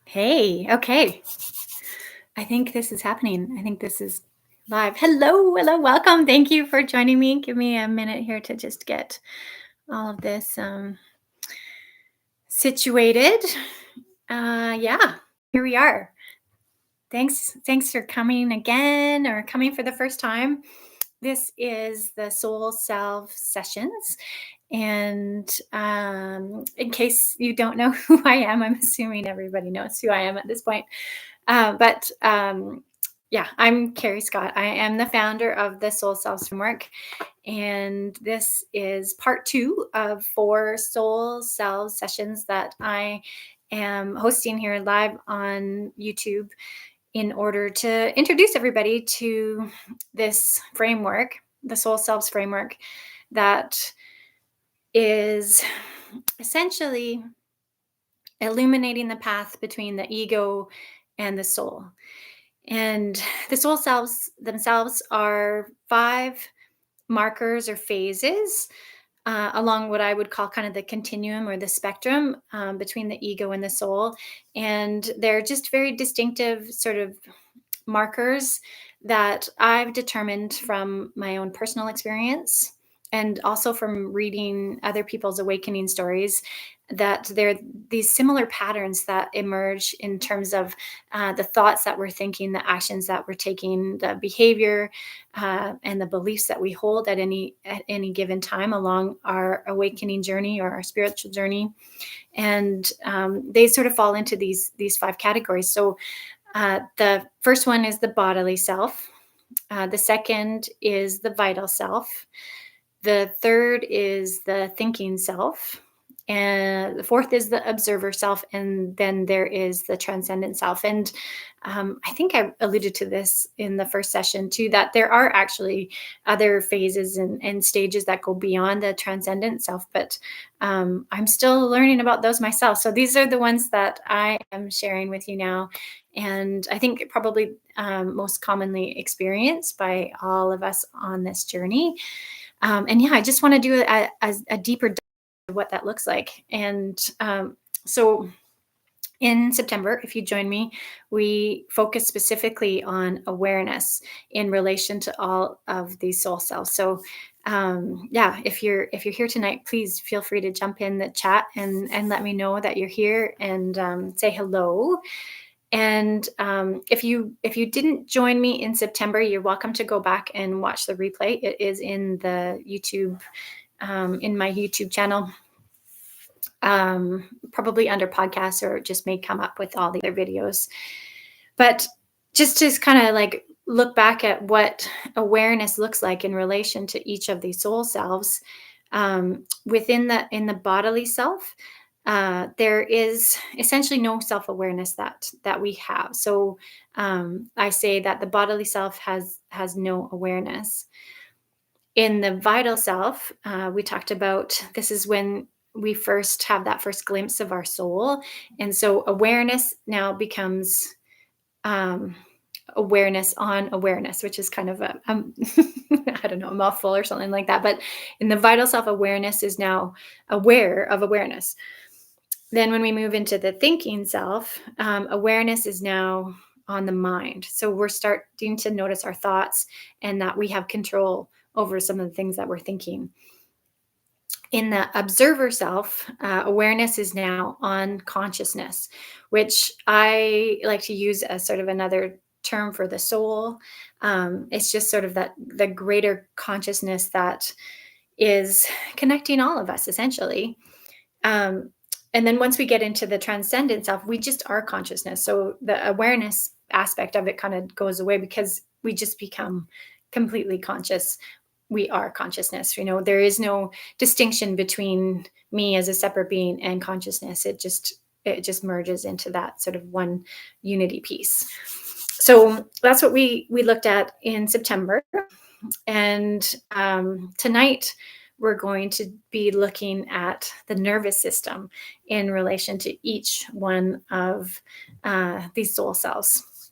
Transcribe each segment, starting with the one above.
Hey, okay. I think this is happening. I think this is live. Hello, welcome. Thank you for joining me. Give me a minute here to just get all of this situated. Yeah, here we are. Thanks for coming again or coming for the first time. This is the Soul Selves Sessions. And in case you don't know who I am, I'm assuming everybody knows who I am at this point. But yeah, I'm Carrie Scott. I am the founder of the Soul Selves Framework, and this is part two of 4 Soul Selves sessions that I am hosting here live on YouTube in order to introduce everybody to this framework, the Soul Selves Framework, that is essentially illuminating the path between the ego and the soul. And the soul selves themselves are 5 markers or phases along what I would call kind of the continuum or the spectrum between the ego and the soul. And they're just very distinctive sort of markers that I've determined from my own personal experience and also from reading other people's awakening stories, that there are these similar patterns that emerge in terms of the thoughts that we're thinking, the actions that we're taking, the behavior, and the beliefs that we hold at any given time along our awakening journey or our spiritual journey. And they sort of fall into these 5 categories. So the first one is the bodily self. The second is the vital self. The third is the thinking self. And the fourth is the observer self. And then there is the transcendent self. And I think I alluded to this in the first session too, that there are actually other phases and stages that go beyond the transcendent self. But I'm still learning about those myself. So these are the ones that I am sharing with you now. And I think probably most commonly experienced by all of us on this journey. And yeah, I just want to do a deeper dive of what that looks like. And so in September, if you join me, we focus specifically on awareness in relation to all of these soul selves. So yeah, if you're here tonight, please feel free to jump in the chat and let me know that you're here and say hello. And if you didn't join me in September, you're welcome to go back and watch the replay. It is in the YouTube, in my YouTube channel, probably under podcasts, or just may come up with all the other videos. But just to kind of like look back at what awareness looks like in relation to each of these soul selves, within in the bodily self, there is essentially no self-awareness that we have. So I say that the bodily self has no awareness. In the vital self, we talked about, this is when we first have that first glimpse of our soul. And so awareness now becomes awareness on awareness, which is kind of a I don't know, a mouthful or something like that. But in the vital self, awareness is now aware of awareness. Then when we move into the thinking self, awareness is now on the mind. So we're starting to notice our thoughts and that we have control over some of the things that we're thinking. In the observer self, awareness is now on consciousness, which I like to use as sort of another term for the soul. It's just sort of that the greater consciousness that is connecting all of us essentially. And then once we get into the transcendent self, we just are consciousness. So the awareness aspect of it kind of goes away because we just become completely conscious. We are consciousness. There is no distinction between me as a separate being and consciousness. It just merges into that sort of one unity piece. So that's what we looked at in September. And tonight, we're going to be looking at the nervous system in relation to each one of these soul selves.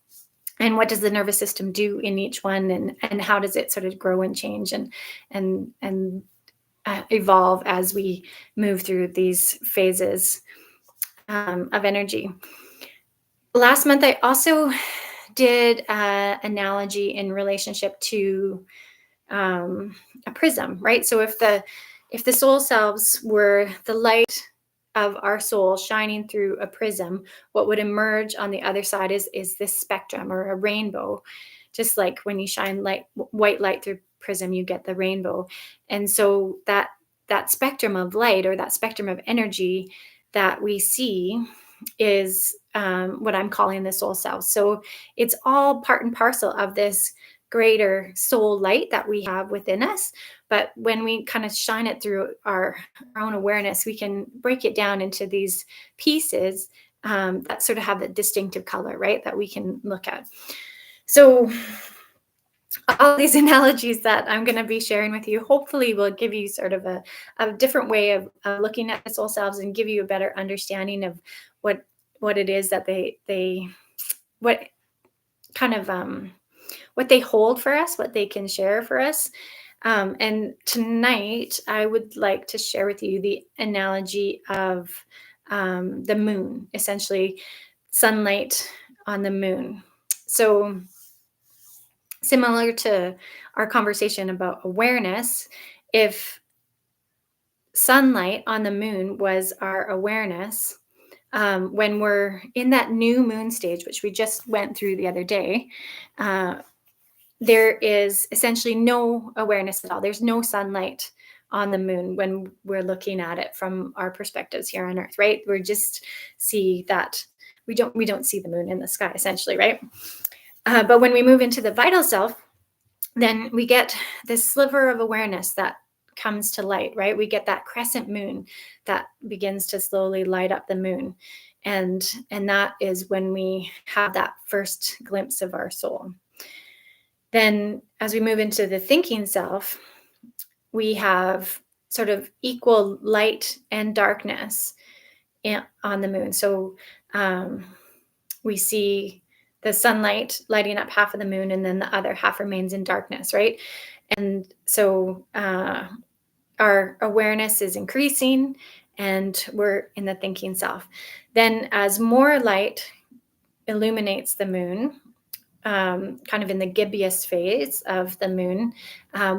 And what does the nervous system do in each one, and how does it sort of grow and change and evolve as we move through these phases of energy. Last month, I also did an analogy in relationship to a prism, right? So if the soul selves were the light of our soul shining through a prism, what would emerge on the other side is this spectrum or a rainbow. Just like when you shine white light through prism, you get the rainbow. And so that spectrum of light or that spectrum of energy that we see is what I'm calling the soul self. So it's all part and parcel of this greater soul light that we have within us. But when we kind of shine it through our own awareness, we can break it down into these pieces that sort of have the distinctive color, right? That we can look at. So all these analogies that I'm going to be sharing with you hopefully will give you sort of a different way of looking at the soul selves and give you a better understanding of what what it is that they what kind of what they hold for us, what they can share for us. And tonight, I would like to share with you the analogy of the moon, essentially sunlight on the moon. So, similar to our conversation about awareness, if sunlight on the moon was our awareness, when we're in that new moon stage, which we just went through the other day, uh, there is essentially no awareness at all. There's no sunlight on the moon when we're looking at it from our perspectives here on Earth, right? We just see that we don't see the moon in the sky, essentially, right? But when we move into the vital self, then we get this sliver of awareness that comes to light, right? We get that crescent moon that begins to slowly light up the moon. And that is when we have that first glimpse of our soul. Then, as we move into the thinking self, we have sort of equal light and darkness on the moon. So we see the sunlight lighting up half of the moon, and then the other half remains in darkness, right? And so our awareness is increasing, and we're in the thinking self. Then, as more light illuminates the moon, kind of in the gibbous phase of the moon,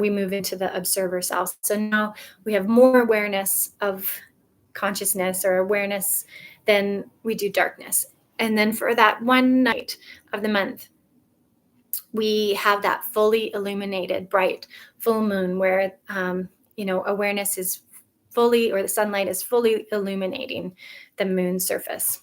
we move into the observer self. So now we have more awareness of consciousness or awareness than we do darkness. And then for that one night of the month, we have that fully illuminated, bright full moon where, awareness is fully, or the sunlight is fully illuminating the moon's surface.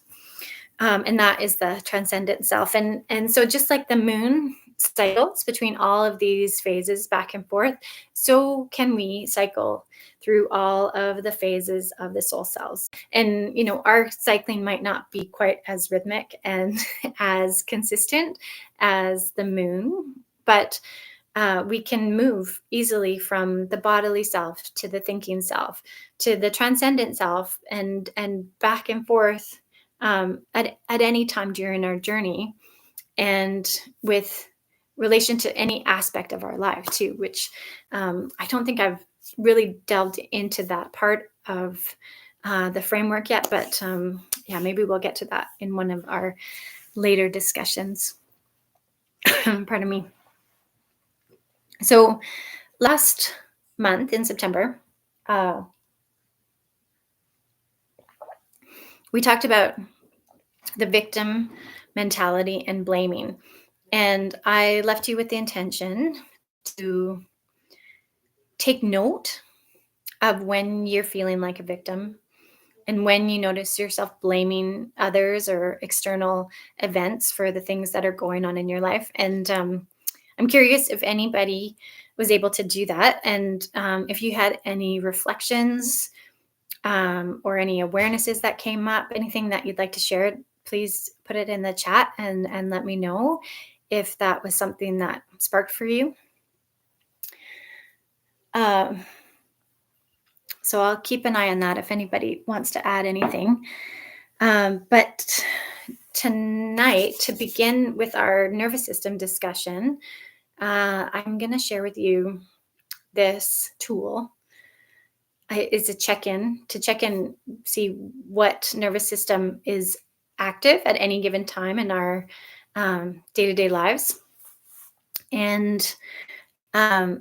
And that is the transcendent self. And so just like the moon cycles between all of these phases back and forth, so can we cycle through all of the phases of the soul cells. And our cycling might not be quite as rhythmic and as consistent as the moon, but we can move easily from the bodily self to the thinking self to the transcendent self, and back and forth at any time during our journey, and with relation to any aspect of our life too, which I don't think I've really delved into that part of the framework yet, but yeah, maybe we'll get to that in one of our later discussions. Pardon me. So last month in September, we talked about the victim mentality and blaming. And I left you with the intention to take note of when you're feeling like a victim and when you notice yourself blaming others or external events for the things that are going on in your life. And I'm curious if anybody was able to do that. And if you had any reflections or any awarenesses that came up, anything that you'd like to share, please put it in the chat and let me know if that was something that sparked for you. So I'll keep an eye on that if anybody wants to add anything. But tonight, to begin with our nervous system discussion, I'm going to share with you this tool. It's a check-in to check in, see what nervous system is active at any given time in our day to day lives. And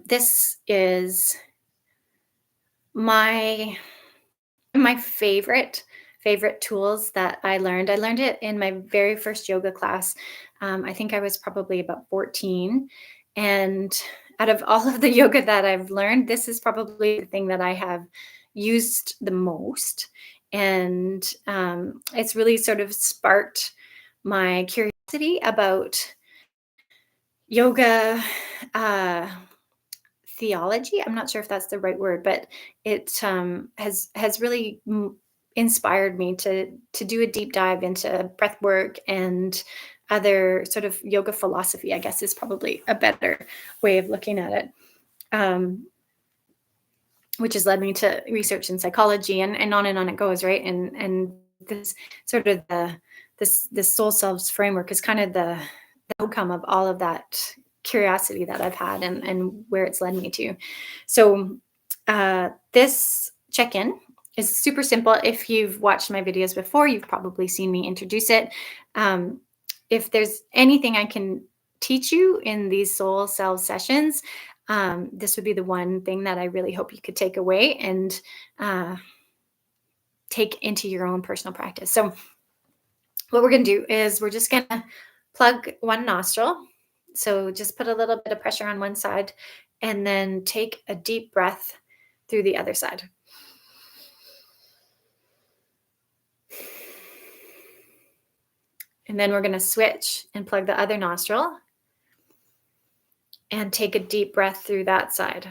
this is my my favorite tools that I learned. I learned it in my very first yoga class. I think I was probably about 14. And out of all of the yoga that I've learned, this is probably the thing that I have used the most. And it's really sort of sparked my curiosity about yoga. Theology. I'm not sure if that's the right word, but it has really inspired me to do a deep dive into breath work and other sort of yoga philosophy. I guess is probably a better way of looking at it. Um, which has led me to research in psychology and on it goes, right? And this sort of this soul selves framework is kind of the outcome of all of that curiosity that I've had and where it's led me to. So this check-in is super simple. If you've watched my videos before, you've probably seen me introduce it. Um, if there's anything I can teach you in these soul selves sessions, this would be the one thing that I really hope you could take away and uh, take into your own personal practice. So, what we're going to do is we're just going to plug one nostril. So, just put a little bit of pressure on one side and then take a deep breath through the other side. And then we're going to switch and plug the other nostril and take a deep breath through that side.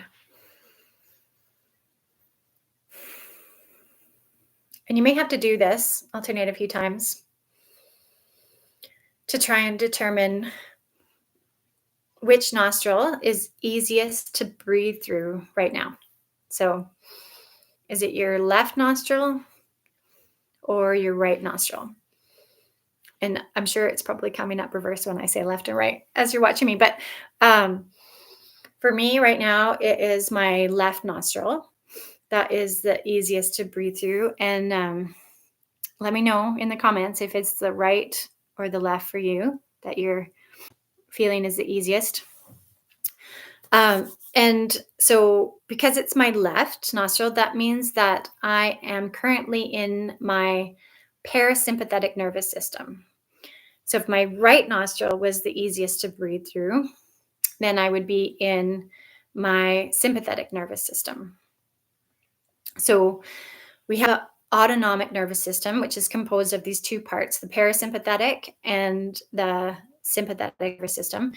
And you may have to do this, alternate a few times, to try and determine which nostril is easiest to breathe through right now. So, is it your left nostril or your right nostril? And I'm sure it's probably coming up reverse when I say left and right as you're watching me. But for me right now, it is my left nostril. That is the easiest to breathe through. And let me know in the comments if it's the right or the left for you that you're feeling is the easiest. And so, because it's my left nostril, that means that I am currently in my parasympathetic nervous system. So, if my right nostril was the easiest to breathe through, then I would be in my sympathetic nervous system. So, we have an autonomic nervous system, which is composed of these two parts, the parasympathetic and the sympathetic nervous system.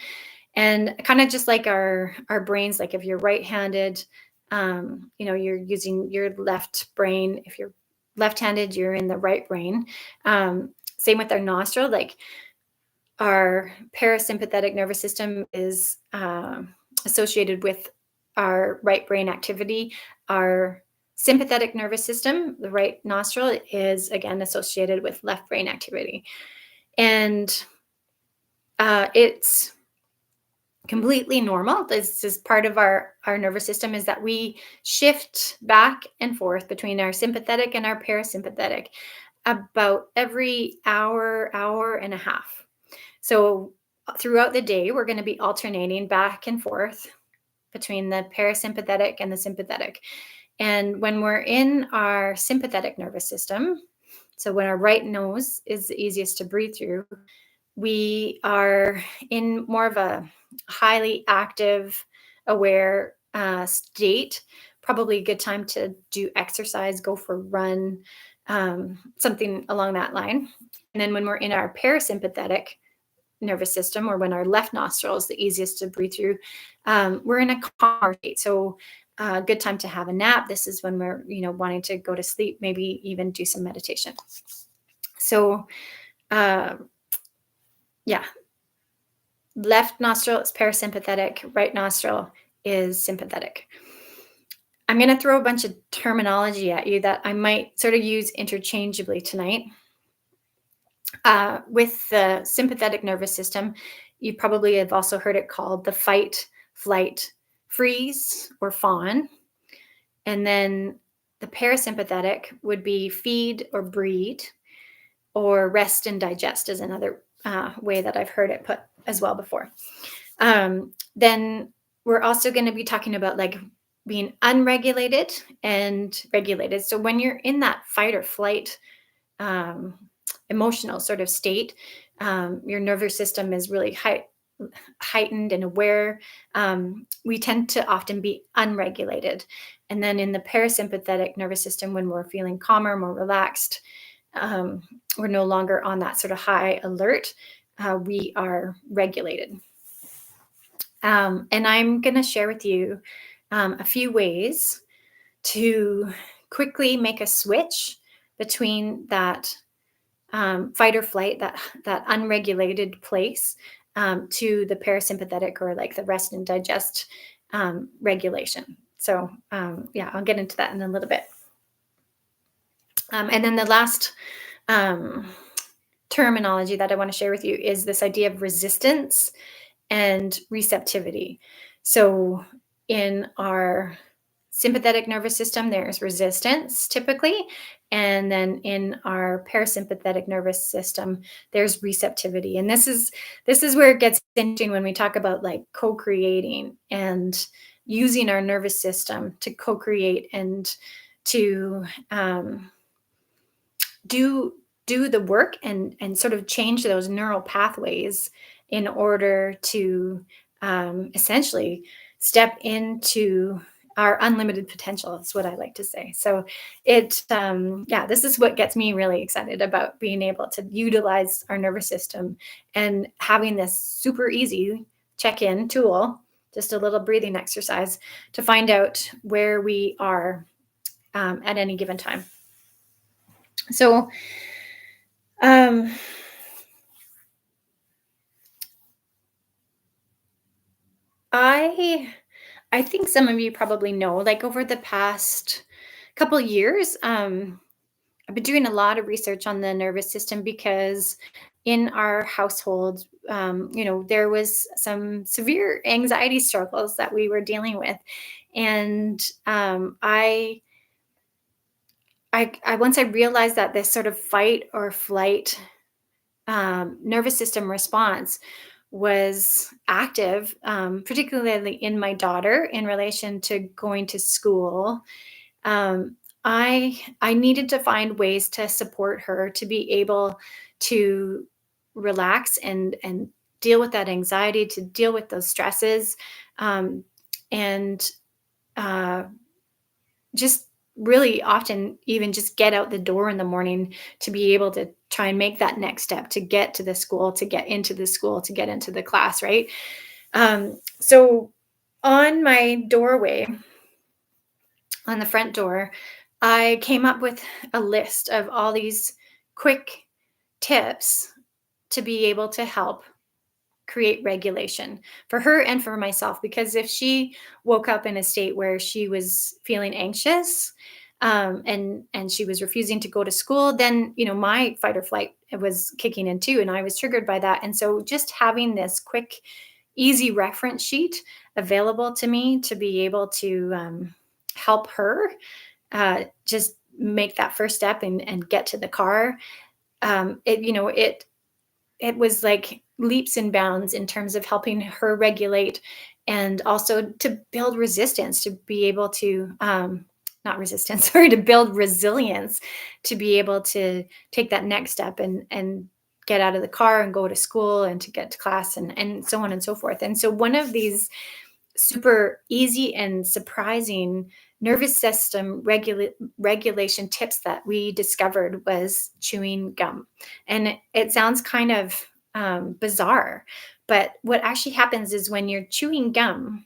And kind of just like our brains, like if you're right-handed, you're using your left brain. If you're left-handed, you're in the right brain. Same with our nostril, like our parasympathetic nervous system is associated with our right brain activity. Our sympathetic nervous system, the right nostril, is again associated with left brain activity. And it's completely normal. This is part of our nervous system, is that we shift back and forth between our sympathetic and our parasympathetic about every hour and a half. So throughout the day, we're going to be alternating back and forth between the parasympathetic and the sympathetic. And when we're in our sympathetic nervous system, so when our right nose is the easiest to breathe through, we are in more of a highly active, aware state. Probably a good time to do exercise, go for a run, something along that line. And then when we're in our parasympathetic nervous system, or when our left nostril is the easiest to breathe through, we're in a calmer state. So good time to have a nap. This is when we're, wanting to go to sleep, maybe even do some meditation. So, yeah, left nostril is parasympathetic, right nostril is sympathetic. I'm going to throw a bunch of terminology at you that I might sort of use interchangeably tonight. With the sympathetic nervous system, you probably have also heard it called the fight, flight, freeze, or fawn. And then the parasympathetic would be feed or breed. or rest and digest is another way that I've heard it put as well before. Then we're also going to be talking about like being unregulated and regulated. So when you're in that fight or flight um, emotional sort of state, your nervous system is really heightened and aware. We tend to often be unregulated. And then in the parasympathetic nervous system, when we're feeling calmer, more relaxed, um, we're no longer on that sort of high alert. We are regulated. And I'm going to share with you a few ways to quickly make a switch between that fight or flight, that unregulated place, to the parasympathetic or like the rest and digest regulation. So yeah, I'll get into that in a little bit. And then the last um, terminology that I want to share with you is this idea of resistance and receptivity. So in our sympathetic nervous system, there's resistance typically. And then in our parasympathetic nervous system, there's receptivity. And this is where it gets interesting when we talk about like co-creating and using our nervous system to co-create and to do the work and sort of change those neural pathways in order to essentially step into our unlimited potential is what I like to say. So yeah, this is what gets me really excited about being able to utilize our nervous system and having this super easy check-in tool, just a little breathing exercise to find out where we are at any given time. So um, I I think some of you probably know, like over the past couple years, I've been doing a lot of research on the nervous system because in our household, there was some severe anxiety struggles that we were dealing with, and I once I realized that this sort of fight or flight nervous system response was active, particularly in my daughter in relation to going to school. Um, I needed to find ways to support her to be able to relax and deal with that anxiety, to deal with those stresses, um, and uh, just really often even just get out the door in the morning to be able to try and make that next step to get to the school, to get into the school, to get into the class, right? So on my doorway, on the front door, I came up with a list of all these quick tips to be able to help create regulation for her and for myself. Because if she woke up in a state where she was feeling anxious, and she was refusing to go to school, then my fight or flight was kicking in too, and I was triggered by that. And so just having this quick, easy reference sheet available to me to be able to help her just make that first step and get to the car. It was like leaps and bounds in terms of helping her regulate and also to build resistance, to be able to not resistance, sorry, to build resilience, to be able to take that next step and get out of the car and go to school and to get to class and so on and so forth. And so one of these super easy and surprising nervous system regulation tips that we discovered was chewing gum. And it sounds kind of bizarre, but what actually happens is when you're chewing gum,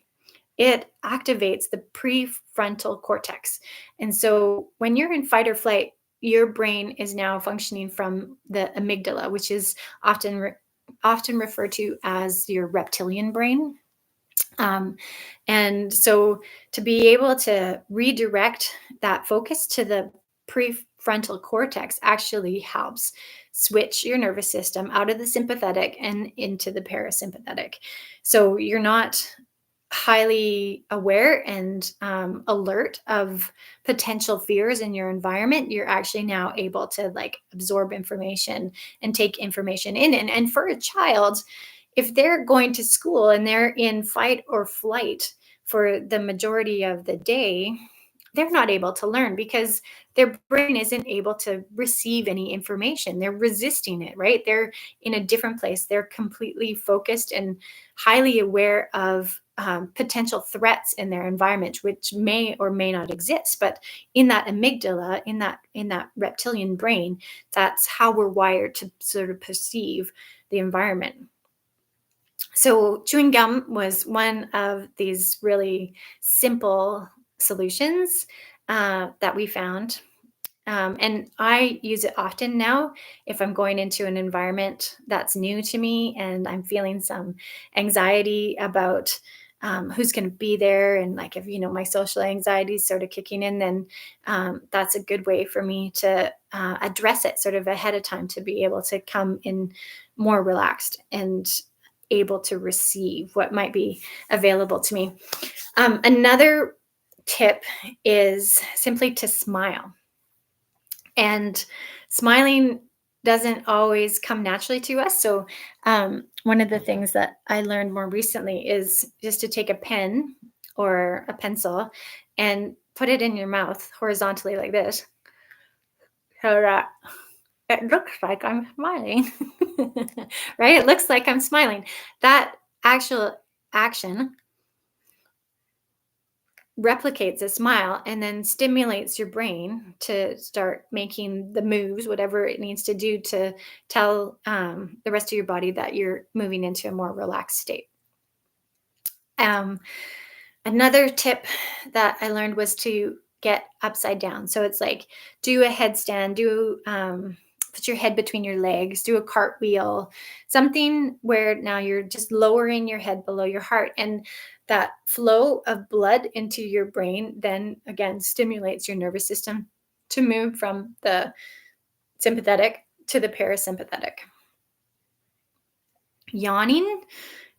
it activates the prefrontal cortex. And so when you're in fight or flight, your brain is now functioning from the amygdala, which is often referred to as your reptilian brain. um, and so to be able to redirect that focus to the prefrontal cortex actually helps switch your nervous system out of the sympathetic and into the parasympathetic. So you're not highly aware and alert of potential fears in your environment, you're actually now able to like absorb information and take information in. And for a child, if they're going to school and they're in fight or flight for the majority of the day, they're not able to learn because their brain isn't able to receive any information. They're resisting it, right? They're in a different place. They're completely focused and highly aware of potential threats in their environment, which may or may not exist. But in that amygdala, in that reptilian brain, that's how we're wired to sort of perceive the environment. So chewing gum was one of these really simple solutions that we found. And I use it often now if I'm going into an environment that's new to me and I'm feeling some anxiety about who's going to be there. And like if, my social anxiety is sort of kicking in, then that's a good way for me to address it sort of ahead of time to be able to come in more relaxed and able to receive what might be available to me. Another tip is simply to smile. And smiling doesn't always come naturally to us. So, one of the things that I learned more recently is just to take a pen or a pencil and put it in your mouth horizontally like this. So that it looks like I'm smiling, right? It looks like I'm smiling. That actual action replicates a smile and then stimulates your brain to start making the moves, whatever it needs to do to tell the rest of your body that you're moving into a more relaxed state. Um, Another tip that I learned was to get upside down. So it's like do a headstand, put your head between your legs, do a cartwheel, something where now you're just lowering your head below your heart. And that flow of blood into your brain then again stimulates your nervous system to move from the sympathetic to the parasympathetic. Yawning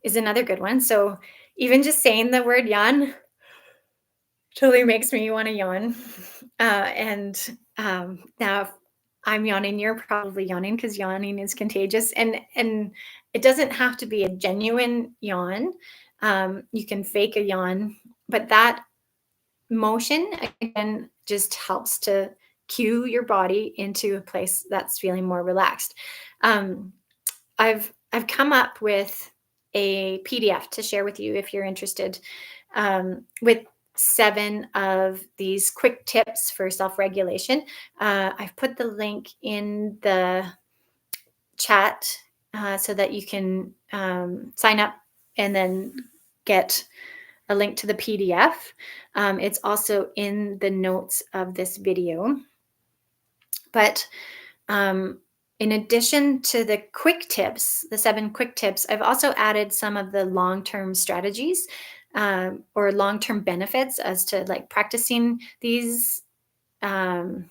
is another good one. So even just saying the word yawn totally makes me want to yawn. And now, if I'm yawning, you're probably yawning because yawning is contagious, and it doesn't have to be a genuine yawn. You can fake a yawn, but that motion again just helps to cue your body into a place that's feeling more relaxed. Um, I've come up with a PDF to share with you if you're interested, with 7 of these quick tips for self-regulation. I've put the link in the chat so that you can sign up and then get a link to the PDF. It's also in the notes of this video. But in addition to the quick tips, the 7 quick tips, I've also added some of the long-term strategies or long-term benefits as to like practicing these um,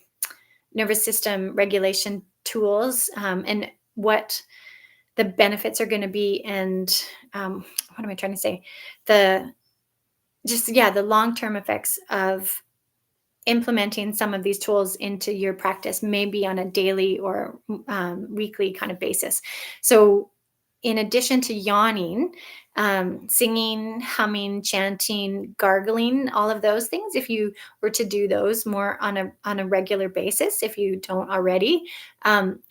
nervous system regulation tools, and what the benefits are going to be. And what am I trying to say? The the long-term effects of implementing some of these tools into your practice, maybe on a daily or weekly kind of basis. So, in addition to yawning, singing, humming, chanting, gargling, all of those things, if you were to do those more on a regular basis, if you don't already,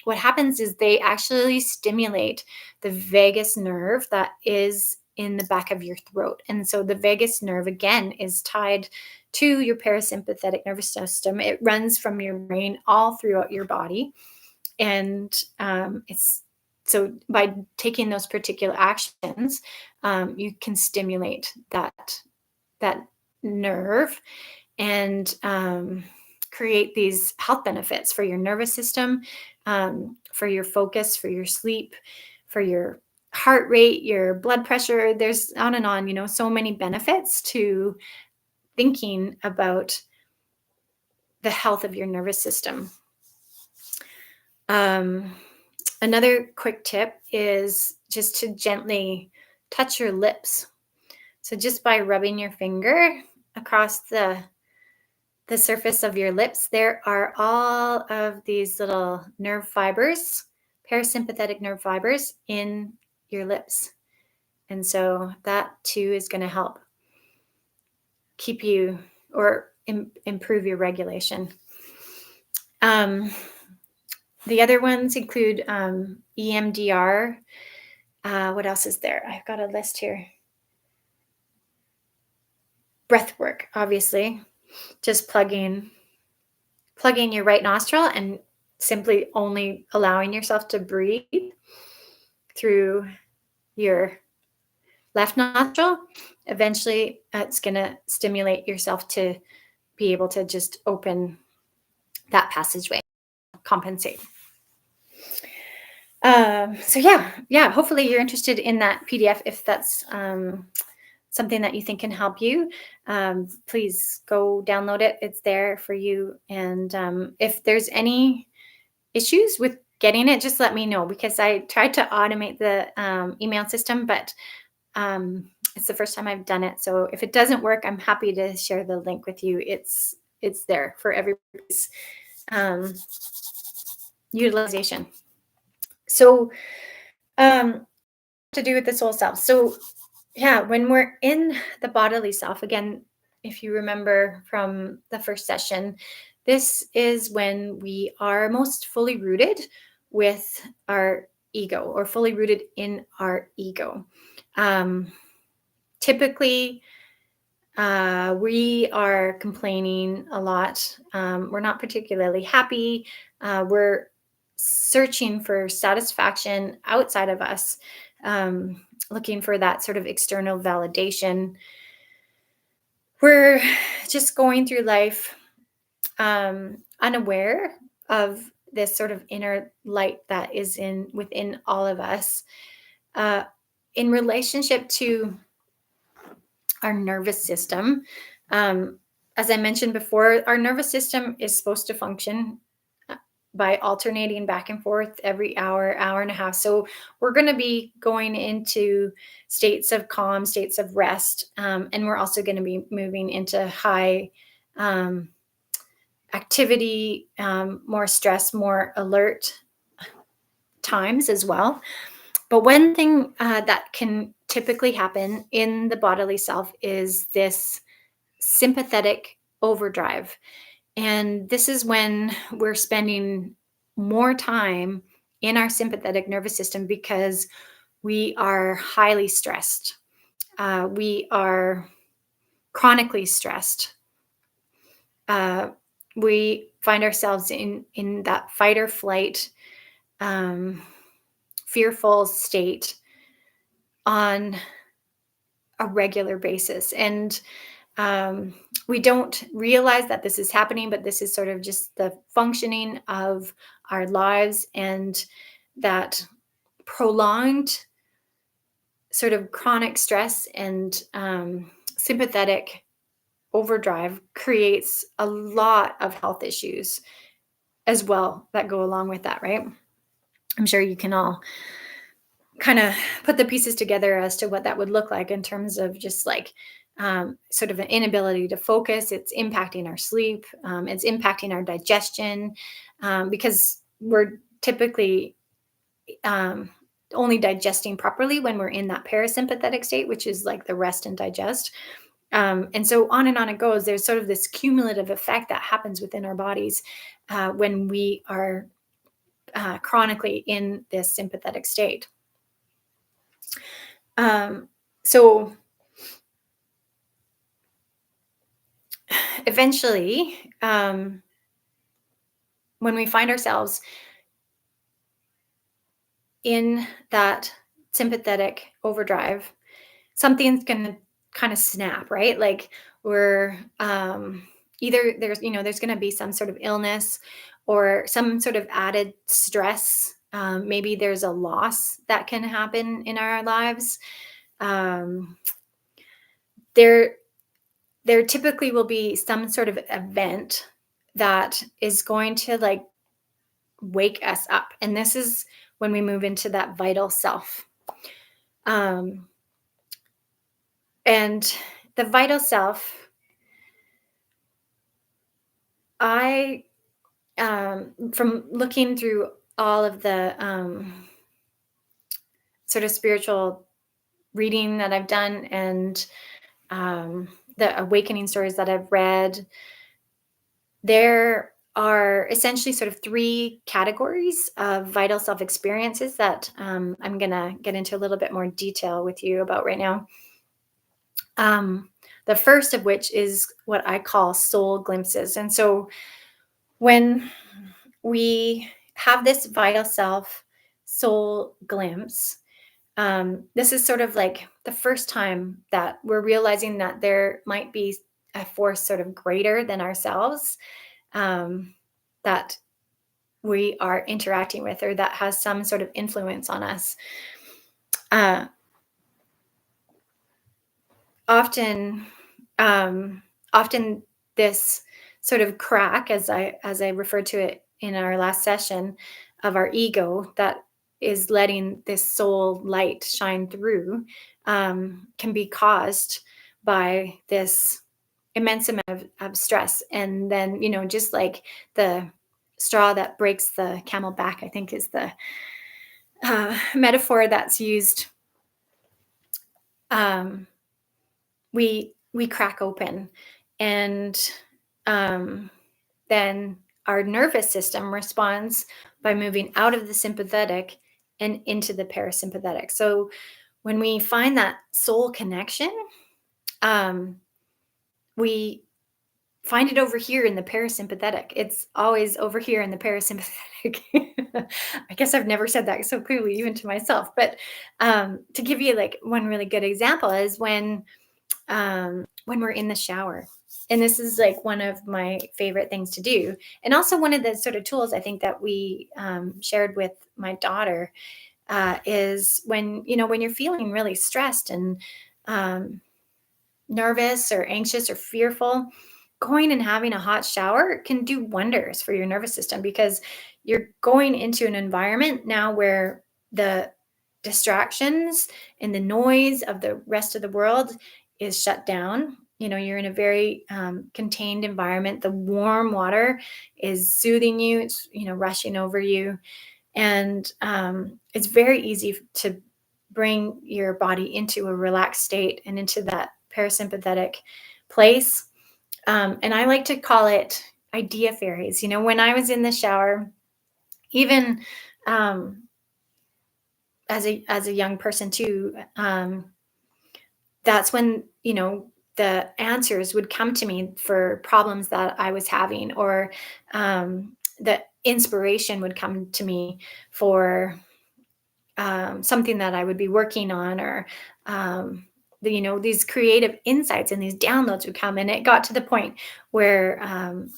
what happens is they actually stimulate the vagus nerve that is in the back of your throat. And so the vagus nerve again is tied to your parasympathetic nervous system. It runs from your brain all throughout your body. And it's so by taking those particular actions, you can stimulate that nerve and create these health benefits for your nervous system, for your focus, for your sleep, for your heart rate, your blood pressure. There's on and on, so many benefits to thinking about the health of your nervous system. Another quick tip is just to gently touch your lips. So just by rubbing your finger across the surface of your lips, there are all of these little nerve fibers, parasympathetic nerve fibers in your lips. And so that too is going to help keep you or improve your regulation. Um, the other ones include EMDR. What else is there? I've got a list here. Breath work, obviously, just plugging your right nostril and simply only allowing yourself to breathe through your left nostril. Eventually, it's going to stimulate yourself to be able to just open that passageway, compensate. So yeah. Hopefully, you're interested in that PDF. If that's something that you think can help you, please go download it. It's there for you. And if there's any issues with getting it, just let me know, because I tried to automate the email system, but it's the first time I've done it. So if it doesn't work, I'm happy to share the link with you. It's there for everybody's utilization. So to do with the soul self. So yeah, when we're in the bodily self, again, if you remember from the first session, this is when we are most fully rooted with our ego, or fully rooted in our ego. Typically, we are complaining a lot. We're not particularly happy. We're searching for satisfaction outside of us, looking for that sort of external validation. We're just going through life unaware of this sort of inner light that is within all of us, in relationship to our nervous system. As I mentioned before, our nervous system is supposed to function by alternating back and forth every hour, hour and a half. So we're going to be going into states of calm, states of rest, and we're also going to be moving into high activity, more stress, more alert times as well. But one thing that can typically happen in the bodily self is this sympathetic overdrive. And this is when we're spending more time in our sympathetic nervous system because we are highly stressed. We are chronically stressed. We find ourselves in that fight or flight, fearful state on a regular basis. And we don't realize that this is happening, but this is sort of just the functioning of our lives, and that prolonged sort of chronic stress and sympathetic overdrive creates a lot of health issues as well that go along with that, right? I'm sure you can all kind of put the pieces together as to what that would look like in terms of just like sort of an inability to focus. It's impacting our sleep. It's impacting our digestion, because we're typically only digesting properly when we're in that parasympathetic state, which is like the rest and digest. And so on and on it goes. There's sort of this cumulative effect that happens within our bodies when we are chronically in this sympathetic state. So eventually, when we find ourselves in that sympathetic overdrive, something's going to kind of snap, right? Like we're either there's going to be some sort of illness or some sort of added stress. Maybe there's a loss that can happen in our lives. There typically will be some sort of event that is going to like wake us up. And this is when we move into that vital self. And the vital self, I, from looking through all of the sort of spiritual reading that I've done and the awakening stories that I've read, there are essentially sort of three categories of vital self experiences that I'm going to get into a little bit more detail with you about right now. Um, the first of which is what I call soul glimpses. And so when we have this vital self soul glimpse, this is sort of like the first time that we're realizing that there might be a force sort of greater than ourselves, that we are interacting with, or that has some sort of influence on us. Uh, often, often this sort of crack, as I referred to it in our last session, of our ego that is letting this soul light shine through, can be caused by this immense amount of stress. And then, just like the straw that breaks the camel back, I think is the metaphor that's used. Um, we crack open, and um, then our nervous system responds by moving out of the sympathetic and into the parasympathetic. So when we find that soul connection, um, we find it over here in the parasympathetic. It's always over here in the parasympathetic. I guess I've never said that so clearly, even to myself. But to give you like one really good example is when we're in the shower. And this is like one of my favorite things to do. And also one of the sort of tools I think that we shared with my daughter is when you're feeling really stressed and um, nervous or anxious or fearful, going and having a hot shower can do wonders for your nervous system, because you're going into an environment now where the distractions and the noise of the rest of the world is shut down. You're in a very contained environment. The warm water is soothing you, it's rushing over you, and it's very easy to bring your body into a relaxed state and into that parasympathetic place. And I like to call it idea fairies. When I was in the shower, even um, as a young person too, that's when the answers would come to me for problems that I was having, or the inspiration would come to me for something that I would be working on, or these creative insights and these downloads would come. And it got to the point where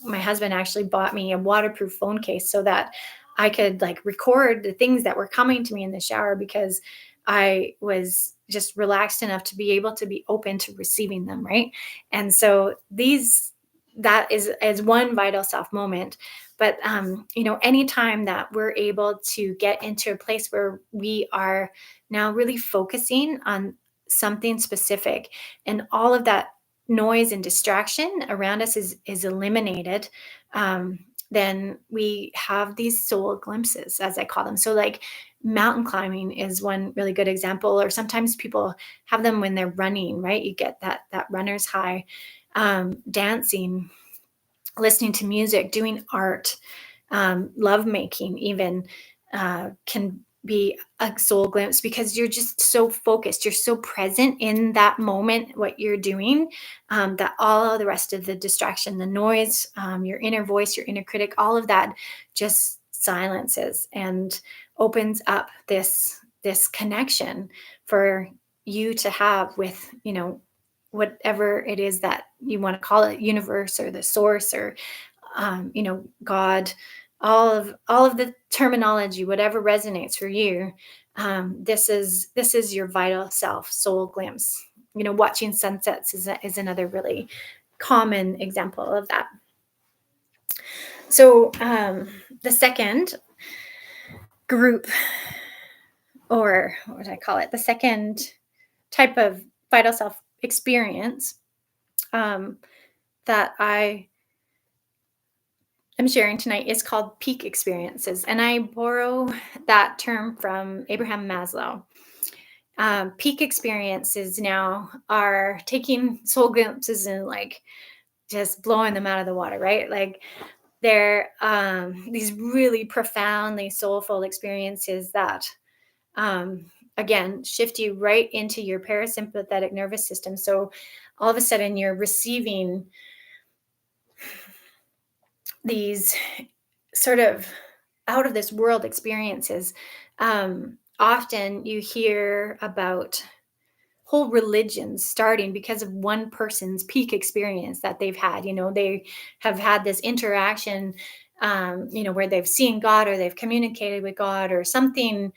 my husband actually bought me a waterproof phone case so that I could like record the things that were coming to me in the shower, because I was just relaxed enough to be able to be open to receiving them, right? And so that is one vital self moment. But anytime that we're able to get into a place where we are now really focusing on something specific, and all of that noise and distraction around us is eliminated, then we have these soul glimpses, as I call them. So like mountain climbing is one really good example, or sometimes people have them when they're running, right? You get that runner's high. Dancing, listening to music, doing art, love making, even can be a soul glimpse, because you're just so focused, you're so present in that moment, what you're doing, that all of the rest of the distraction, the noise, your inner voice, your inner critic, all of that just silences and opens up this connection for you to have with whatever it is that you want to call it, universe or the source, or God, all of the terminology, whatever resonates for you. This is your vital self soul glimpse. Watching sunsets is another really common example of that. So the second group, or what would I call it, the second type of vital self experience um, that I am sharing tonight is called peak experiences. And I borrow that term from Abraham Maslow. Peak experiences now are taking soul glimpses and like just blowing them out of the water, right? Like they're these really profoundly soulful experiences that, um, again, shift you right into your parasympathetic nervous system. So all of a sudden you're receiving these sort of out of this world experiences. Often you hear about whole religions starting because of one person's peak experience that they've had. They have had this interaction, where they've seen God or they've communicated with God or something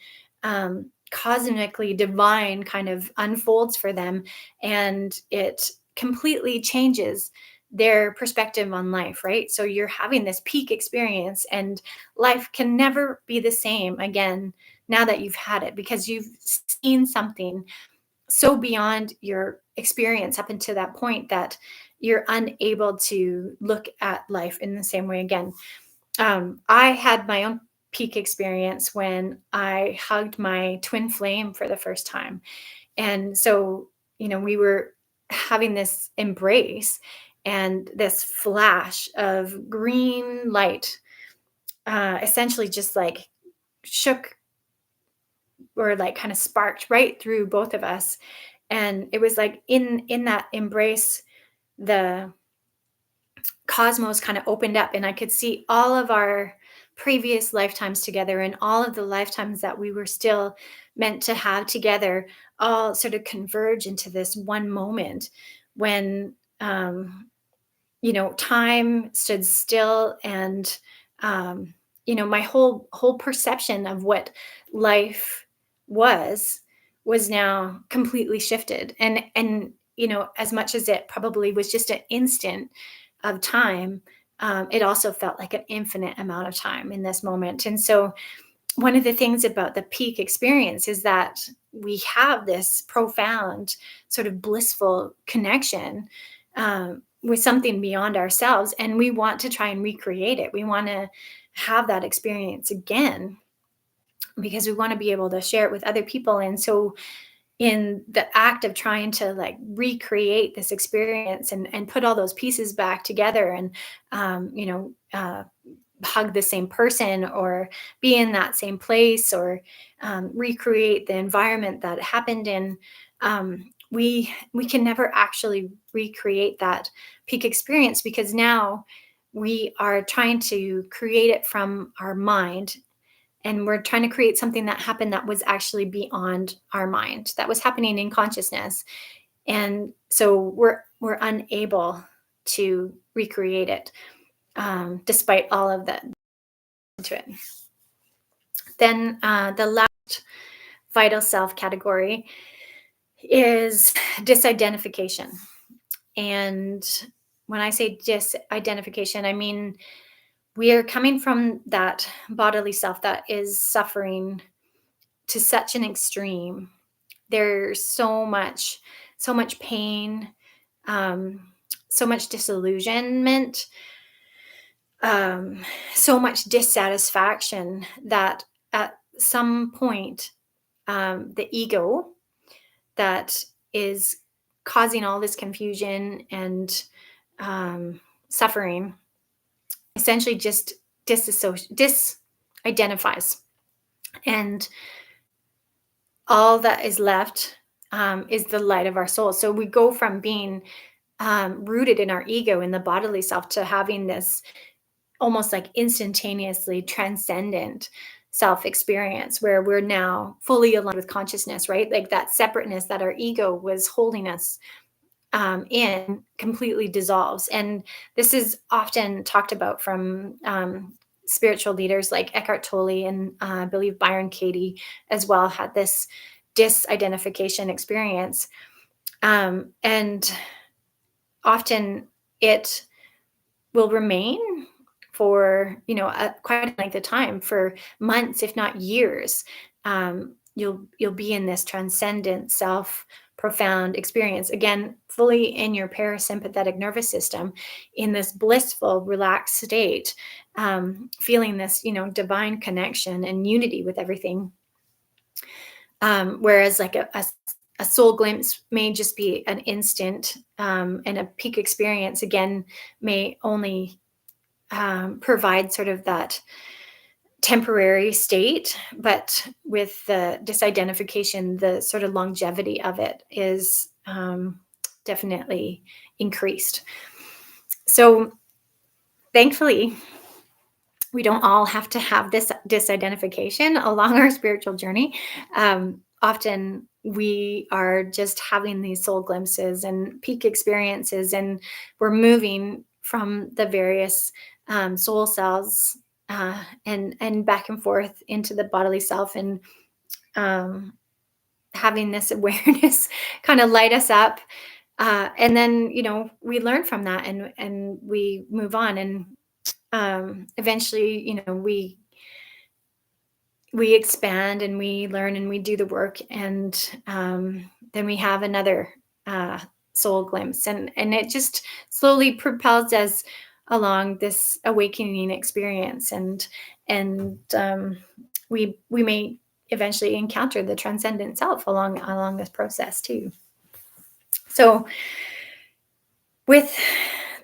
cosmically divine kind of unfolds for them, and it completely changes their perspective on life, right? So you're having this peak experience, and life can never be the same again now that you've had it because you've seen something so beyond your experience up until that point that you're unable to look at life in the same way again. I had my own peak experience when I hugged my twin flame for the first time. And so, we were having this embrace and this flash of green light, essentially just like shook or like kind of sparked right through both of us. And it was like in that embrace, the cosmos kind of opened up and I could see all of our previous lifetimes together and all of the lifetimes that we were still meant to have together all sort of converge into this one moment when, time stood still, and my whole perception of what life was was now completely shifted. And as much as it probably was just an instant of time, it also felt like an infinite amount of time in this moment. And so one of the things about the peak experience is that we have this profound sort of blissful connection, with something beyond ourselves, and we want to try and recreate it. We want to have that experience again because we want to be able to share it with other people. And so in the act of trying to like recreate this experience and put all those pieces back together and, hug the same person or be in that same place or, recreate the environment that it happened in, we can never actually recreate that peak experience because now we are trying to create it from our mind, and we're trying to create something that happened that was actually beyond our mind, that was happening in consciousness. And so we're unable to recreate it, despite all of that to it. Then the last vital self category is disidentification. And when I say disidentification, I mean we are coming from that bodily self that is suffering to such an extreme. There's so much pain, um, so much disillusionment, um, so much dissatisfaction that at some point, the ego that is causing all this confusion and, suffering essentially just disidentifies. And all that is left, is the light of our soul. So we go from being, rooted in our ego in the bodily self to having this almost like instantaneously transcendent self experience where we're now fully aligned with consciousness, right? Like that separateness that our ego was holding us, in completely dissolves. And this is often talked about from, spiritual leaders like Eckhart Tolle and, I believe Byron Katie as well had this disidentification experience. And often it will remain for quite a length of time, for months if not years, you'll be in this transcendent self profound experience, again fully in your parasympathetic nervous system, in this blissful relaxed state, feeling this divine connection and unity with everything. Whereas like a soul glimpse may just be an instant, and a peak experience again may only provide sort of that temporary state, but with the disidentification, the sort of longevity of it is definitely increased. So thankfully, we don't all have to have this disidentification along our spiritual journey. Often we are just having these soul glimpses and peak experiences, and we're moving from the various soul selves, and back and forth into the bodily self, and um, having this awareness kind of light us up. And then we learn from that, and we move on, and eventually we expand and we learn and we do the work, and then we have another soul glimpse, and it just slowly propels us along this awakening experience, and we may eventually encounter the transcendent self along this process too. So with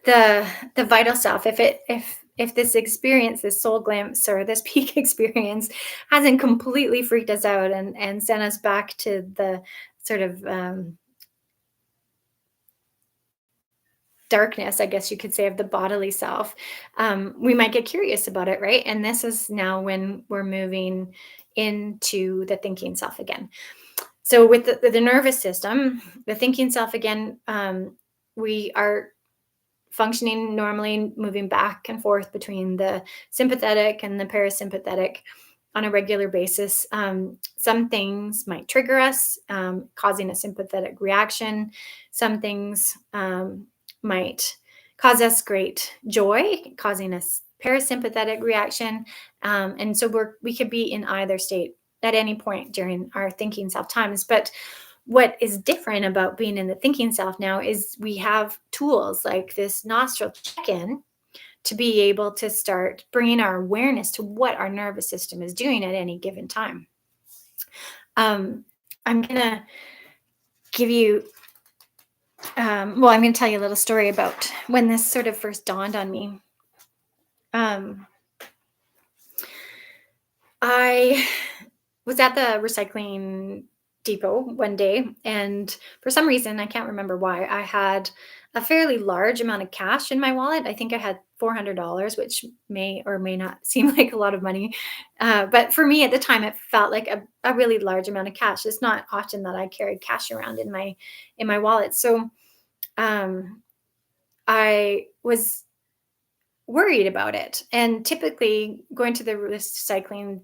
the vital self, if this experience, this soul glimpse or this peak experience hasn't completely freaked us out and sent us back to the sort of darkness, I guess you could say, of the bodily self, we might get curious about it, right? And this is now when we're moving into the thinking self again. So with the nervous system, the thinking self again, we are functioning normally, moving back and forth between the sympathetic and the parasympathetic on a regular basis. Some things might trigger us, causing a sympathetic reaction. Some things might cause us great joy, causing a parasympathetic reaction. And so we could be in either state at any point during our thinking self times. But what is different about being in the thinking self now is we have tools like this nostril check-in to be able to start bringing our awareness to what our nervous system is doing at any given time. I'm going to give you, I'm going to tell you a little story about when this sort of first dawned on me. I was at the recycling depot one day, and for some reason, I can't remember why, I had a fairly large amount of cash in my wallet. I think I had $400, which may or may not seem like a lot of money. But for me at the time, it felt like a really large amount of cash. It's not often that I carried cash around in my wallet. So I was worried about it. And typically going to the recycling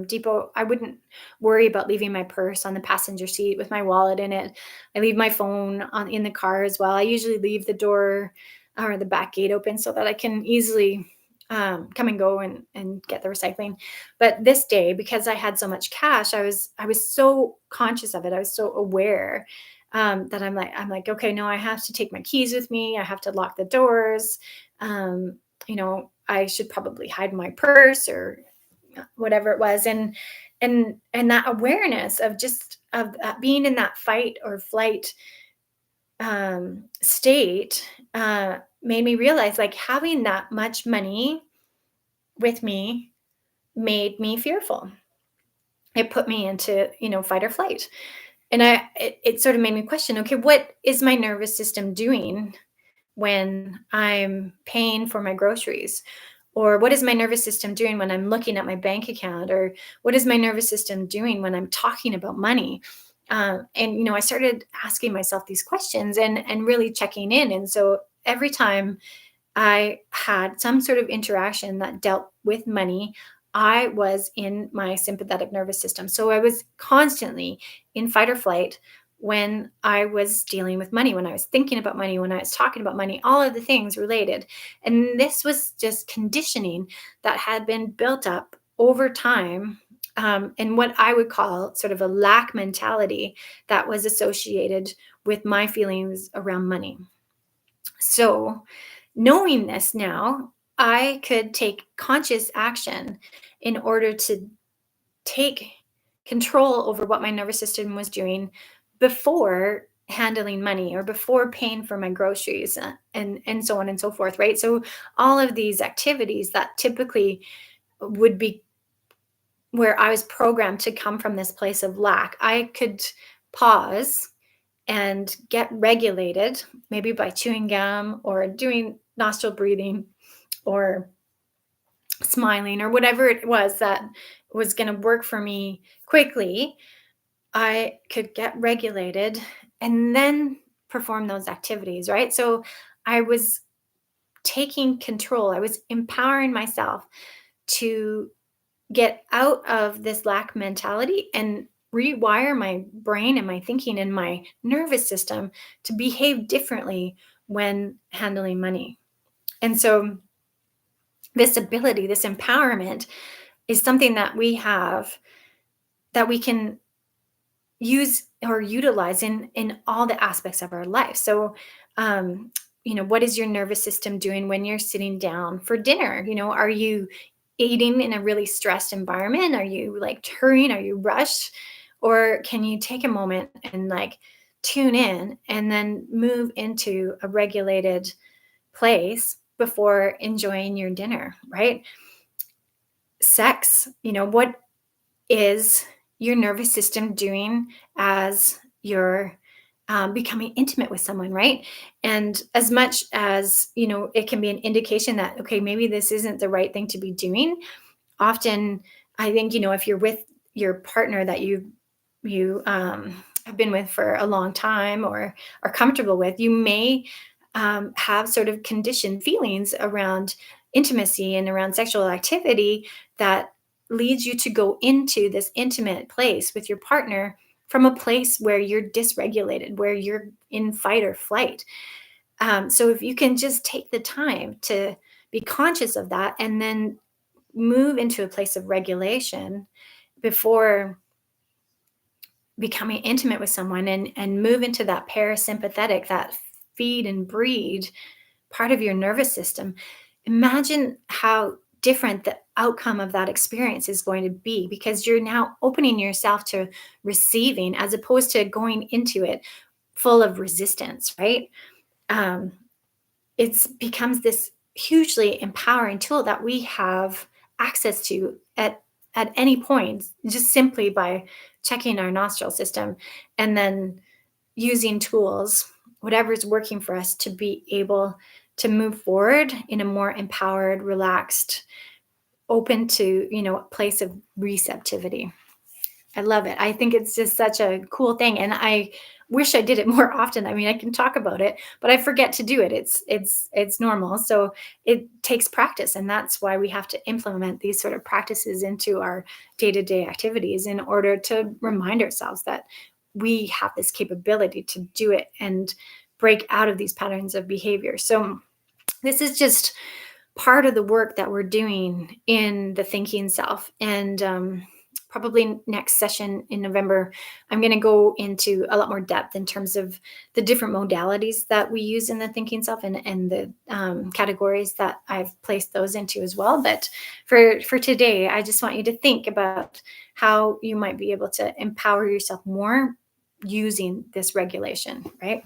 depot, I wouldn't worry about leaving my purse on the passenger seat with my wallet in it. I leave my phone in the car as well. I usually leave the door or the back gate open so that I can easily come and go and get the recycling. But this day, because I had so much cash, I was so conscious of it. I was so aware that I'm like, okay, no, I have to take my keys with me. I have to lock the doors. I should probably hide my purse or whatever it was. And that awareness of just of being in that fight or flight state made me realize, like, having that much money with me made me fearful. It put me into, fight or flight. And it sort of made me question, okay, what is my nervous system doing when I'm paying for my groceries? Or what is my nervous system doing when I'm looking at my bank account? Or what is my nervous system doing when I'm talking about money? And I started asking myself these questions and really checking in. And so every time I had some sort of interaction that dealt with money, I was in my sympathetic nervous system. So I was constantly in fight or flight when I was dealing with money, when I was thinking about money, when I was talking about money, all of the things related. And this was just conditioning that had been built up over time, and what I would call sort of a lack mentality that was associated with my feelings around money. So, knowing this now, I could take conscious action in order to take control over what my nervous system was doing before handling money or before paying for my groceries, and so on and so forth, right? So all of these activities that typically would be where I was programmed to come from this place of lack, I could pause and get regulated, maybe by chewing gum or doing nostril breathing or smiling or whatever it was that was going to work for me quickly. I could get regulated and then perform those activities, right? So I was taking control, I was empowering myself to get out of this lack mentality and rewire my brain and my thinking and my nervous system to behave differently when handling money. And so, this ability, this empowerment is something that we have that we can use or utilize in all the aspects of our life. So, what is your nervous system doing when you're sitting down for dinner? Are you eating in a really stressed environment? Are you like hurrying? Are you rushed? Or can you take a moment and like tune in and then move into a regulated place before enjoying your dinner, right? Sex, what is your nervous system doing as you're becoming intimate with someone, right? And as much as, it can be an indication that, okay, maybe this isn't the right thing to be doing. Often, I think, if you're with your partner that you have been with for a long time or are comfortable with, you may have sort of conditioned feelings around intimacy and around sexual activity that leads you to go into this intimate place with your partner from a place where you're dysregulated, where you're in fight or flight. So if you can just take the time to be conscious of that and then move into a place of regulation before becoming intimate with someone, and move into that parasympathetic, that feed and breed part of your nervous system, imagine how different the outcome of that experience is going to be, because you're now opening yourself to receiving as opposed to going into it full of resistance, right? um, it becomes this hugely empowering tool that we have access to at any point, just simply by checking our nostril system and then using tools, whatever's working for us, to be able to move forward in a more empowered, relaxed, open to, place of receptivity. I love it. I think it's just such a cool thing, and I wish I did it more often. I mean, I can talk about it, but I forget to do it. It's normal. So it takes practice, and that's why we have to implement these sort of practices into our day-to-day activities in order to remind ourselves that we have this capability to do it and break out of these patterns of behavior. So this is just part of the work that we're doing in the thinking self. And probably next session in November, I'm going to go into a lot more depth in terms of the different modalities that we use in the thinking self, and the categories that I've placed those into as well. But for today, I just want you to think about how you might be able to empower yourself more using this regulation, right?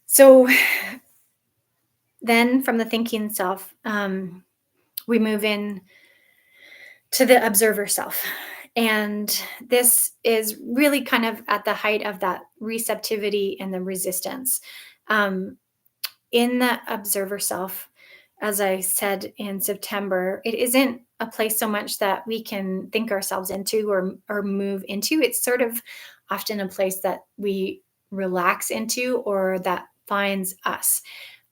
So then from the thinking self, we move in to the observer self. And this is really kind of at the height of that receptivity and the resistance. Um, in the observer self, as I said in September, it isn't a place so much that we can think ourselves into or move into. It's sort of often a place that we relax into or that finds us.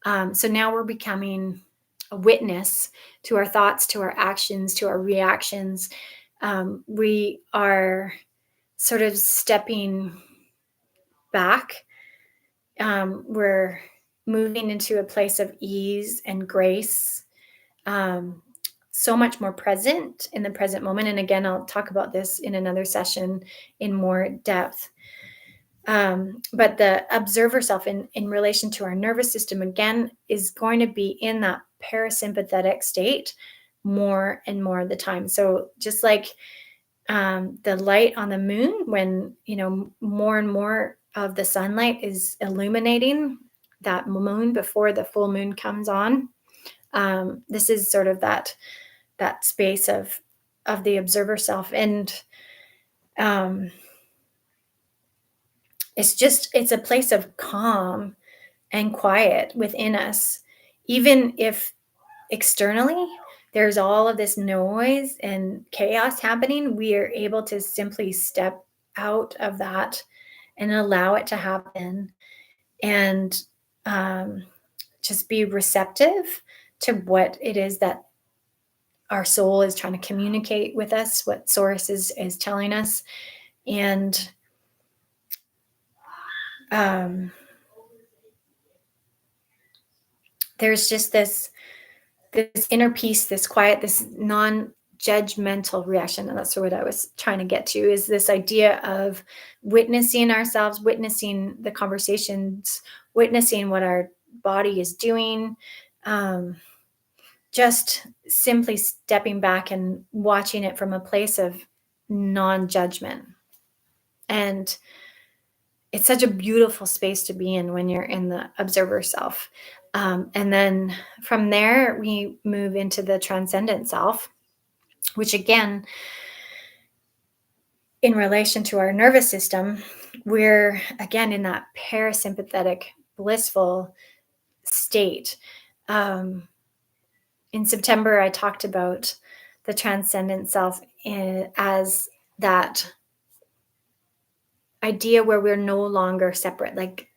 So now we're becoming a witness to our thoughts, to our actions, to our reactions. We are sort of stepping back. We're moving into a place of ease and grace, um, so much more present in the present moment. And again, I'll talk about this in another session in more depth. But the observer self in relation to our nervous system, again, is going to be in that parasympathetic state more and more of the time. So just like the light on the moon, when, more and more of the sunlight is illuminating that moon before the full moon comes on. This is sort of that space of the observer self. And um, it's a place of calm and quiet within us, even if externally there's all of this noise and chaos happening. We are able to simply step out of that and allow it to happen, and um, just be receptive to what it is that our soul is trying to communicate with us, what source is telling us. And um, there's just this inner peace, this quiet, this non-judgmental reaction. And that's what I was trying to get to, is this idea of witnessing ourselves, witnessing the conversations, witnessing what our body is doing, just simply stepping back and watching it from a place of non-judgment. And it's such a beautiful space to be in when you're in the observer self. And then from there, we move into the transcendent self, which again, in relation to our nervous system, we're again in that parasympathetic, blissful state. In September, I talked about the transcendent self as that idea where we're no longer separate. Like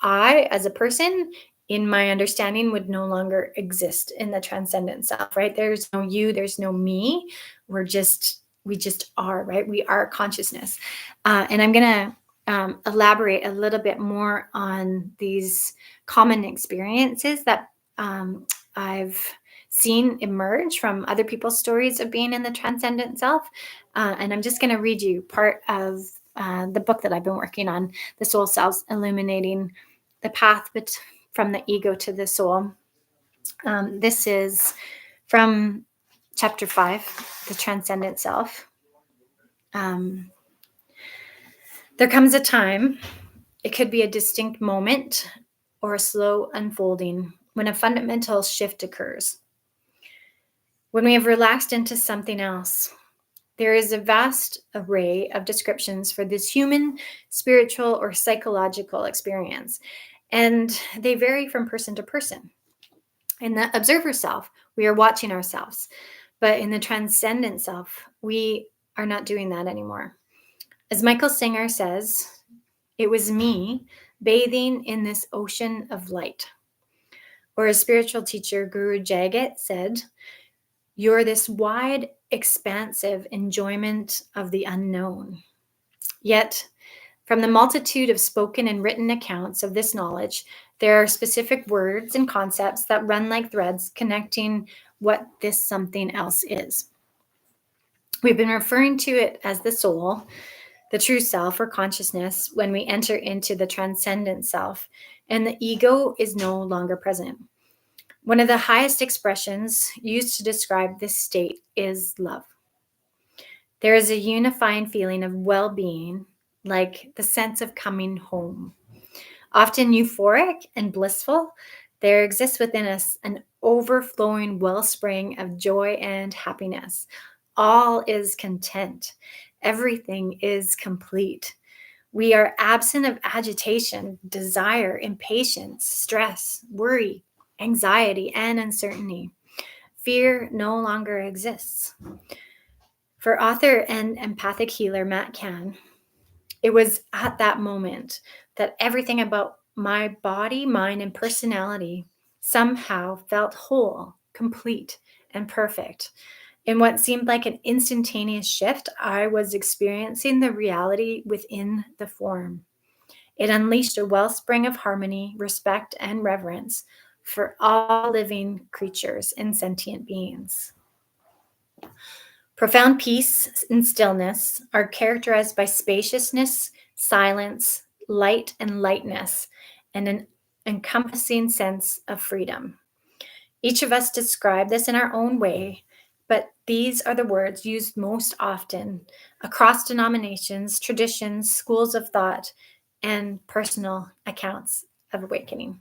I, as a person, in my understanding, would no longer exist in the transcendent self, right? There's no you, there's no me. We just are, right? We are consciousness. And I'm going to elaborate a little bit more on these common experiences that I've seen emerge from other people's stories of being in the transcendent self. And I'm just going to read you part of the book that I've been working on, The Soul Selves, Illuminating the Path from the Ego to the Soul. This is from chapter 5, The Transcendent Self. There comes a time, it could be a distinct moment or a slow unfolding, when a fundamental shift occurs. When we have relaxed into something else, there is a vast array of descriptions for this human, spiritual, or psychological experience, and they vary from person to person. In the observer self, we are watching ourselves, but in the transcendent self, we are not doing that anymore. As Michael Singer says, it was me bathing in this ocean of light. Or as spiritual teacher Guru Jagat said, you're this wide, expansive enjoyment of the unknown. Yet, from the multitude of spoken and written accounts of this knowledge, there are specific words and concepts that run like threads connecting what this something else is. We've been referring to it as the soul, the true self or consciousness, when we enter into the transcendent self, and the ego is no longer present. One of the highest expressions used to describe this state is love. There is a unifying feeling of well-being, like the sense of coming home. Often euphoric and blissful, there exists within us an overflowing wellspring of joy and happiness. All is content. Everything is complete. We are absent of agitation, desire, impatience, stress, worry, anxiety, and uncertainty. Fear no longer exists. For author and empathic healer Matt Can, it was at that moment that everything about my body, mind, and personality somehow felt whole, complete, and perfect. In what seemed like an instantaneous shift, I was experiencing the reality within the form. It unleashed a wellspring of harmony, respect, and reverence for all living creatures and sentient beings. Profound peace and stillness are characterized by spaciousness, silence, light and lightness, and an encompassing sense of freedom. Each of us describe this in our own way, but these are the words used most often across denominations, traditions, schools of thought, and personal accounts of awakening.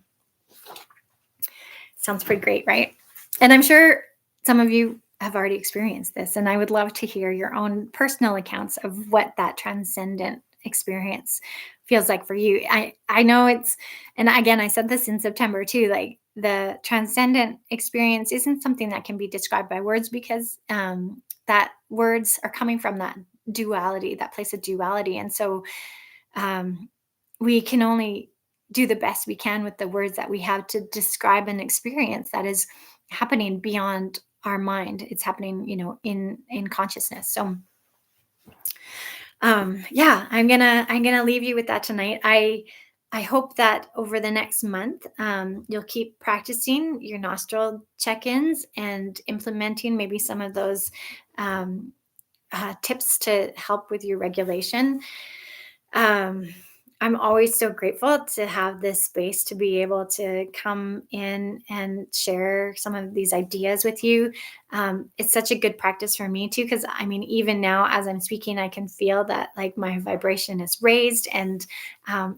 Sounds pretty great, right? And I'm sure some of you have already experienced this, and I would love to hear your own personal accounts of what that transcendent experience feels like for you. I know it's, and again, I said this in September too, like the transcendent experience isn't something that can be described by words because that words are coming from that duality, that place of duality. And so um, we can only do the best we can with the words that we have to describe an experience that is happening beyond our mind. It's happening, in consciousness. So yeah, I'm gonna leave you with that tonight. I hope that over the next month, you'll keep practicing your nostril check-ins and implementing maybe some of those um, tips to help with your regulation. um, I'm always so grateful to have this space to be able to come in and share some of these ideas with you. It's such a good practice for me too, because I mean, even now as I'm speaking, I can feel that like my vibration is raised, and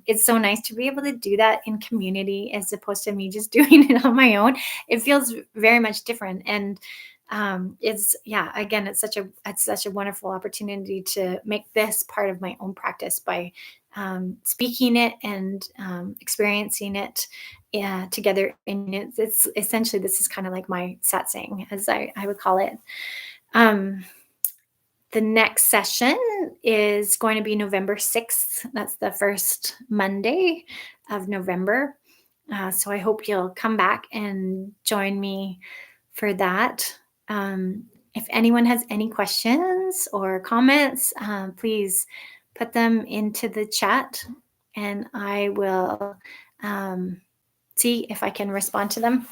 it's so nice to be able to do that in community as opposed to me just doing it on my own. It feels very much different, and it's yeah, again, it's such a wonderful opportunity to make this part of my own practice by speaking it and experiencing it together. And it's essentially, this is kind of like my satsang, as I would call it. Um, the next session is going to be November 6th. That's the first Monday of November. So I hope you'll come back and join me for that. If anyone has any questions or comments, please put them into the chat and I will um, see if I can respond to them.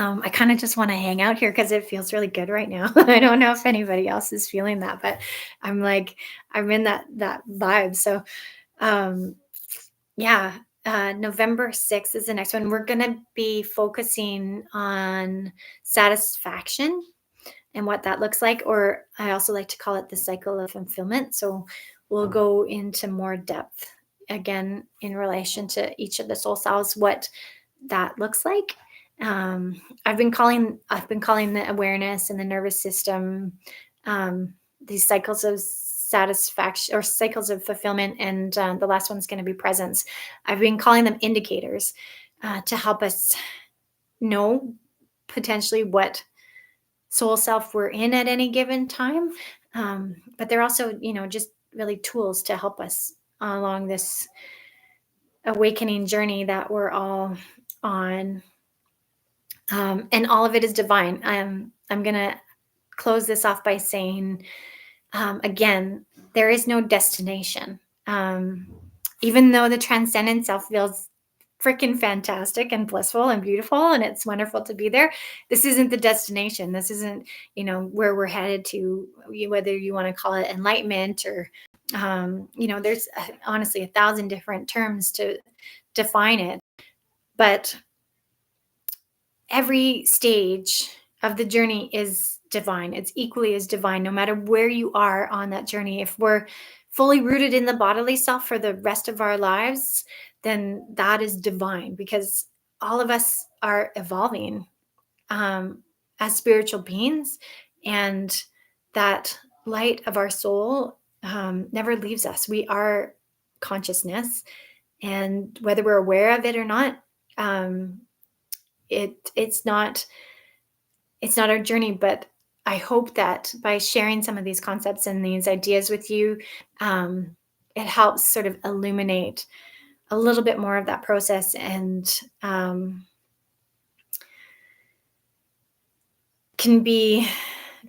I kind of just want to hang out here because it feels really good right now. I don't know if anybody else is feeling that, but I'm like, I'm in that vibe. So um, yeah, November 6th is the next one. We're going to be focusing on satisfaction and what that looks like, or I also like to call it the cycle of fulfillment. So we'll go into more depth again in relation to each of the soul selves, what that looks like. I've been calling the awareness and the nervous system these cycles of satisfaction or cycles of fulfillment, and the last one's going to be presence. I've been calling them indicators to help us know potentially what soul self we're in at any given time. But they're also, just really tools to help us along this awakening journey that we're all on. And all of it is divine. I'm going to close this off by saying, again, there is no destination. Even though the transcendent self feels freaking fantastic and blissful and beautiful, and it's wonderful to be there, this isn't the destination. This isn't, where we're headed to, whether you want to call it enlightenment or, there's honestly 1,000 different terms to define it. But every stage of the journey is divine. It's equally as divine, no matter where you are on that journey. If we're fully rooted in the bodily self for the rest of our lives, then that is divine, because all of us are evolving as spiritual beings, and that light of our soul never leaves us. We are consciousness, and whether we're aware of it or not, it's not our journey. But I hope that by sharing some of these concepts and these ideas with you, it helps sort of illuminate a little bit more of that process, and can be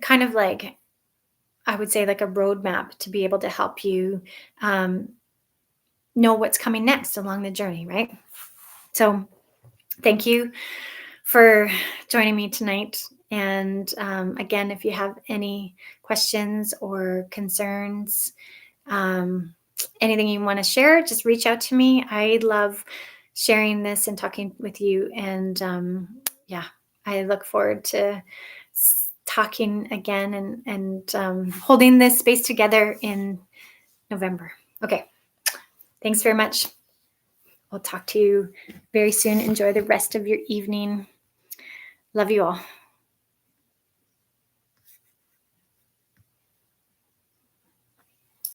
kind of like, I would say, like a roadmap to be able to help you know what's coming next along the journey, right? So thank you for joining me tonight. And again, if you have any questions or concerns, um, anything you want to share, just reach out to me. I love sharing this and talking with you. And yeah, I look forward to talking again and holding this space together in November. Okay. Thanks very much. We'll talk to you very soon. Enjoy the rest of your evening. Love you all.